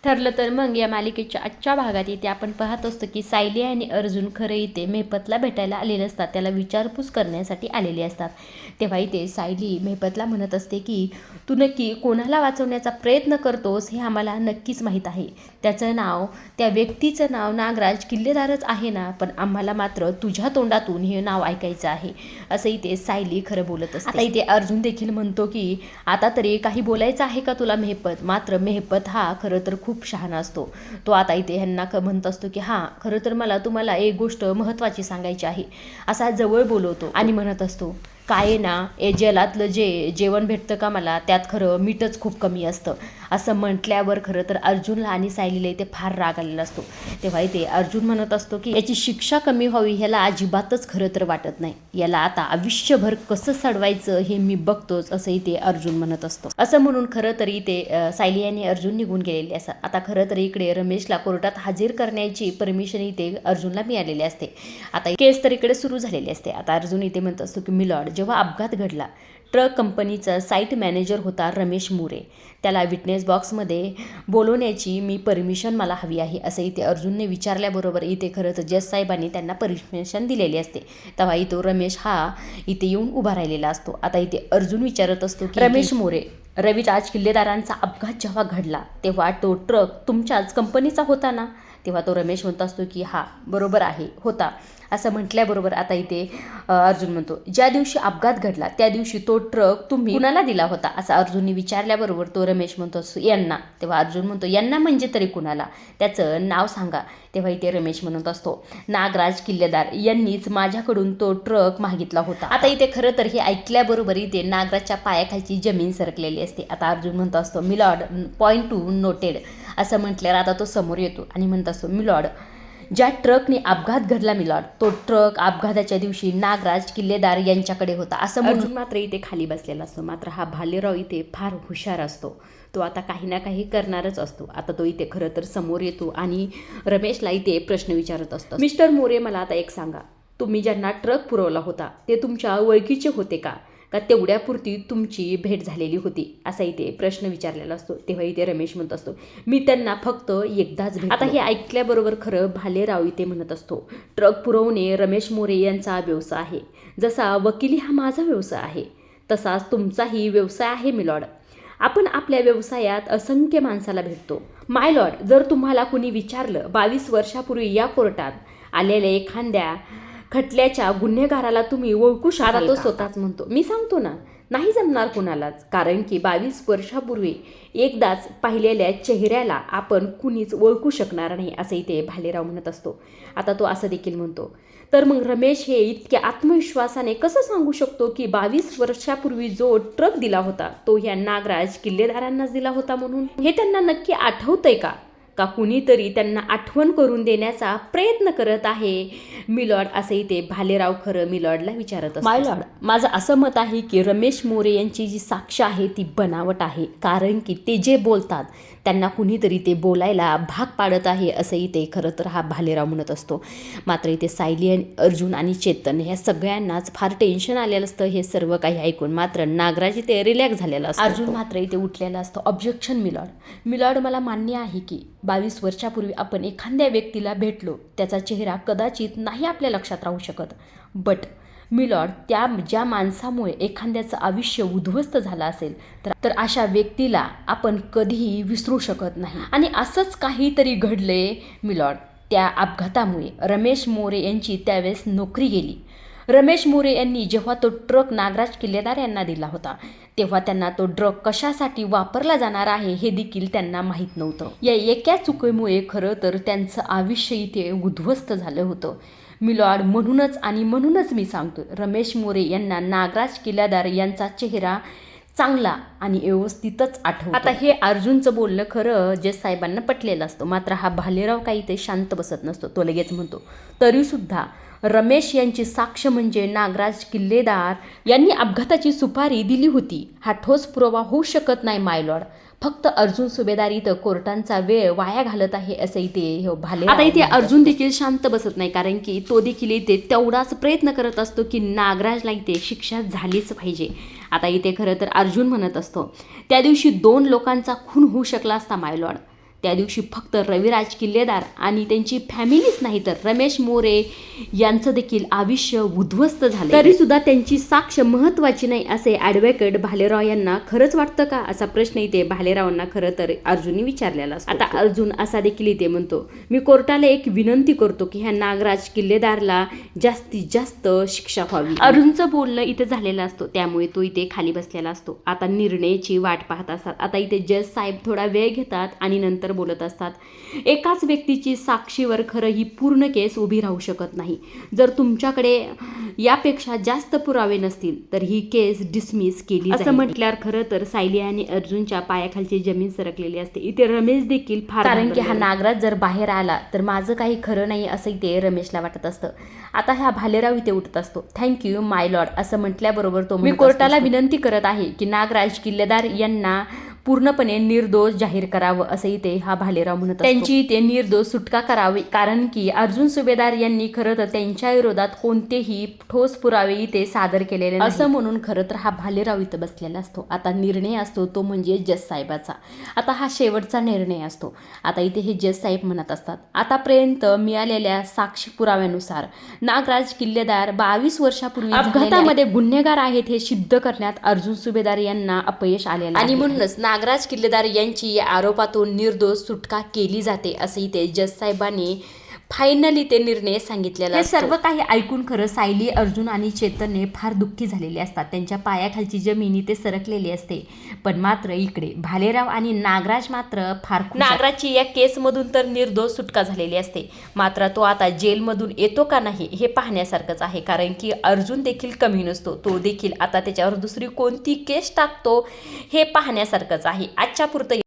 ठरलं तर मग या मालिकेच्या आजच्या भागात इथे आपण पाहत असतो की सायली आणि अर्जुन खरं इथे मेहपतला भेटायला आलेले असतात, त्याला विचारपूस करण्यासाठी आलेले असतात. तेव्हा इथे सायली मेहपतला म्हणत असते की तू नक्की कोणाला वाचवण्याचा प्रयत्न करतोस हे आम्हाला नक्कीच माहीत आहे. त्याचं नाव, त्या व्यक्तीचं नाव नागराज किल्लेदारच आहे ना, पण आम्हाला मात्र तुझ्या तोंडातून हे नाव ऐकायचं आहे, असं इथे सायली खरं बोलत असते. आता इथे अर्जुन देखील म्हणतो की आता तरी काही बोलायचं आहे का तुला मेहपत. मात्र मेहपत हा खरं तर खूप शहाणा असतो. तो आता इथे ह्यांना म्हणत असतो की हां, खरं तर मला तुम्हाला एक गोष्ट महत्त्वाची सांगायची आहे, असा जवळ बोलवतो आणि म्हणत असतो काय ना, जलातलं जेवण भेटतं का मला, त्यात खरं मीठच खूप कमी असतं, असं म्हटल्यावर खरं तर अर्जुनला आणि सायलीला इथे फार राग आलेला असतो. तेव्हा इथे अर्जुन म्हणत असतो की याची शिक्षा कमी व्हावी ह्याला अजिबातच खरं तर वाटत नाही, याला आता आयुष्यभर कसं सडवायचं हे मी बघतोच, असं इथे अर्जुन म्हणत असतो. असं म्हणून खरं तर इथे सायली आणि अर्जुन निघून गेलेले असतात. आता खरं तर इकडे रमेशला कोर्टात हजर करण्याची परमिशन इथे अर्जुनला मिळालेली असते. आता केस तर इकडे सुरू झालेली असते. आता अर्जुन इथे म्हणत असतो की मिलॉर्ड, जेव्हा अपघात घडला ट्रक कंपनीचा साईट मॅनेजर होता रमेश मोरे, त्याला विटनेस बॉक्समध्ये बोलवण्याची मी परमिशन मला हवी आहे, असं इथे अर्जुनने विचारल्याबरोबर इथे खरंच जज साहेबांनी त्यांना परमिशन दिलेली असते. तेव्हा इथे रमेश हा इथे येऊन उभा राहिलेला असतो. आता इथे अर्जुन विचारत असतो की रमेश मोरे, रविराज किल्लेदारांचा अपघात जेव्हा घडला तेव्हा तो ट्रक तुमच्याच कंपनीचा होता ना. तेव्हा तो रमेश म्हणत असतो की हा बरोबर आहे, होता, असं म्हटल्याबरोबर आता इथे अर्जुन म्हणतो ज्या दिवशी अपघात घडला त्या दिवशी तो ट्रक तुम्ही कुणाला दिला होता, असं अर्जुनने विचारल्याबरोबर तो रमेश म्हणतो असतो यांना. तेव्हा अर्जुन म्हणतो यांना म्हणजे तरी कुणाला, त्याचं नाव सांगा. तेव्हा इथे रमेश म्हणत असतो नागराज किल्लेदार यांनीच माझ्याकडून तो ट्रक मागितला होता. आता इथे खरं तर हे ऐकल्याबरोबर इथे नागराजच्या पायाखालची जमीन सरकलेली असते. आता अर्जुन म्हणतो असतो मिलॉर्ड, पॉईंट टू नोटेड, असं म्हटल्यावर आता तो समोर येतो आणि म्हणत असतो मिलॉर्ड, ज्या ट्रकने अपघात घडला मिलॉर्ड, तो ट्रक अपघाताच्या दिवशी नागराज किल्लेदार यांच्याकडे होता, असं म्हणून मात्र इथे खाली बसलेला असतो. मात्र हा भालेराव इथे फार हुशार असतो, तो आता काही ना काही करणारच असतो. आता तो इथे खरं तर समोर येतो आणि रमेशला इथे प्रश्न विचारत असतो. मिस्टर मोरे, मला आता एक सांगा, तुम्ही ज्यांना ट्रक पुरवला होता ते तुमच्या ओळखीचे होते का तेवढ्यापुरती तुमची भेट झालेली होती, असा इथे प्रश्न विचारलेला असतो. तेव्हा इथे रमेश म्हणत असतो मी त्यांना फक्त एकदाच भेट. आता हे ऐकल्याबरोबर खरं भालेराव इथे म्हणत असतो ट्रक पुरवणे रमेश मोरे यांचा व्यवसाय आहे, जसा वकिली हा माझा व्यवसाय आहे तसाच तुमचाही व्यवसाय आहे मिलॉर्ड. आपण आपल्या व्यवसायात असंख्य माणसाला भेटतो. माय लॉर्ड, जर तुम्हाला कुणी विचारलं 22 वर्षापूर्वी या कोर्टात आलेल्या एखाद्या खटल्याच्या गुन्हेगाराला तुम्ही ओळखू शकता, तो स्वतःच म्हणतो मी सांगतो ना, नाही जमणार कुणालाच, कारण की 22 वर्षापूर्वी एकदाच पाहिलेल्या चेहऱ्याला आपण कुणीच ओळखू शकणार नाही, असं इथे भालेराव म्हणत असतो. आता तो असं देखील म्हणतो तर मग रमेश हे इतक्या आत्मविश्वासाने कसं सांगू शकतो की 22 वर्षापूर्वी जो ट्रक दिला होता तो ह्या नागराज किल्लेदारांनाच दिला होता म्हणून. हे त्यांना नक्की आठवतंय का कुणीतरी त्यांना आठवण करून देण्याचा प्रयत्न करत आहे मिलॉर्ड, असं इथे भालेराव खरं मिलॉर्डला विचारत असतो. माय लॉर्ड, माझं असं मत आहे की रमेश मोरे यांची जी साक्ष आहे ती बनावट आहे, कारण की ते जे बोलतात त्यांना कुणीतरी ते बोलायला भाग पाडत आहे, असं इथे खरं तर हा भालेराव म्हणत असतो. मात्र इथे सायली आणि अर्जुन आणि चेतन ह्या सगळ्यांनाच फार टेन्शन आलेलं असतं हे सर्व काही ऐकून. मात्र नागराज इथे रिलॅक्स झालेला असतो. अर्जुन मात्र इथे उठलेला असतो. ऑब्जेक्शन मिलॉर्ड, मला मान्य आहे की 22 वर्षापूर्वी आपण एखाद्या व्यक्तीला भेटलो, त्याचा चेहरा कदाचित नाही आपल्या लक्षात राहू शकत, बट मिलॉर्ड, ज्या माणसामुळे एखाद्याचं आयुष्य उद्ध्वस्त झालं असेल तर अशा व्यक्तीला आपण कधीही विसरू शकत नाही. आणि असंच काहीतरी घडले मिलॉर्ड, त्या अपघातामुळे रमेश मोरे यांची त्यावेळेस नोकरी गेली. रमेश मोरे यांनी जेव्हा तो ट्रक नागराज किल्लेदार यांना दिला होता तेव्हा त्यांना तो ट्रक कशासाठी वापरला जाणार आहे हे देखील त्यांना माहीत नव्हतं. या एका चुकीमुळे खरं तर त्यांचं आयुष्य इथे उद्ध्वस्त झालं होतं मिलॉर्ड. म्हणूनच मी सांगतो रमेश मोरे यांना नागराज किल्लेदार यांचा चेहरा चांगला आणि व्यवस्थितच आठवतो. आता हे अर्जुनचं बोलणं खरं जज साहेबांना पटलेलं असतं. मात्र हा भालेराव काही ते शांत बसत नसतो. तो लगेच म्हणतो तरीसुद्धा रमेश यांची साक्ष म्हणजे नागराज किल्लेदार यांनी अपघाताची सुपारी दिली होती हा ठोस पुरावा होऊ शकत नाही माय लॉर्ड. फक्त अर्जुन सुभेदार इथं कोर्टांचा वेळ वाया घालत आहे, असं इथे भाले. आता इथे अर्जुन देखील शांत बसत नाही, कारण की तो देखील इथे तेवढाच प्रयत्न करत असतो की नागराजला इथे शिक्षा झालीच पाहिजे. आता इथे खरं तर अर्जुन म्हणत असतो त्या दिवशी 2 लोकांचा खून होऊ शकला असता माय लॉर्ड, त्या दिवशी फक्त रविराज किल्लेदार आणि त्यांची फॅमिलीच नाही तर रमेश मोरे यांचं देखील आयुष्य उद्ध्वस्त झालं. तरी सुद्धा त्यांची साक्ष महत्त्वाची नाही असे ॲडव्होकेट भालेराव यांना खरंच वाटतं का, असा प्रश्न इथे भालेरावांना खरं तर अर्जुनने विचारलेला असतो. आता अर्जुन असा देखील इथे म्हणतो, मी कोर्टाला एक विनंती करतो की ह्या नागराज किल्लेदारला जास्तीत जास्त शिक्षा व्हावी. अर्जुनचं बोलणं इथे झालेलं असतो, त्यामुळे तो इथे खाली बसलेला असतो. आता निर्णयाची वाट पाहत असतात. आता इथे जज साहेब थोडा वेळ घेतात आणि नंतर बोलत असतात, एकाच व्यक्तीची साक्षीवर खरं ही पूर्ण केस उभी राहू शकत नाही. जर तुमच्याकडे यापेक्षा जास्त पुरावे नसतील तर ही केस डिसमिस केली असं म्हटल्यावर खरं तर सायली आणि अर्जुनच्या पायाखालची जमीन सरकलेली असते. इथे रमेश देखील फार, कारण की हा नागराज जर बाहेर आला तर माझं काही खरं नाही असं इथे रमेशला वाटत असतं. आता हा भालेराव इथे उठत असतो. थँक्यू माय लॉर्ड असं म्हटल्याबरोबर तो, मी कोर्टाला विनंती करत आहे की नागराज किल्लेदार यांना पूर्णपणे निर्दोष जाहीर करावं असं इथे हा भालेराव म्हणत असतो. त्यांची इथे निर्दोष सुटका करावी, कारण की अर्जुन सुभेदार यांनी खरं तर त्यांच्या विरोधात कोणतेही ठोस पुरावे इथे सादर केलेले नाही असं म्हणून खरं तर हा भालेराव इथं बसलेला असतो. आता निर्णय असतो तो म्हणजे जज साहेबाचा. आता हा शेवटचा निर्णय असतो. आता इथे हे जज साहेब म्हणत असतात, आतापर्यंत मिळालेल्या साक्षी पुराव्यानुसार नागराज किल्लेदार 22 वर्षापूर्वी अपघातामध्ये गुन्हेगार आहेत हे सिद्ध करण्यात अर्जुन सुभेदार यांना अपयश आलेलं आणि म्हणूनच नागराज किल्लेदार यांची या आरोपातून निर्दोष सुटका केली जाते असं इथे जज साहेबांनी फायनली ते निर्णय सांगितलेला. हे सर्व काही ऐकून खरं सायली, अर्जुन आणि चेतनने फार दुःखी झालेले असतात. त्यांच्या पायाखालची जमीन इथे सरकलेली असते. पण मात्र इकडे भालेराव आणि नागराज मात्र फार, नागराजची या केसमधून तर निर्दोष सुटका झालेली असते. मात्र तो आता जेलमधून येतो का नाही हे पाहण्यासारखंच आहे, कारण की अर्जुन देखील कमी नसतो. तो देखील आता त्याच्यावर दुसरी कोणती केस टाकतो हे पाहण्यासारखंच आहे. आजच्या पुरतं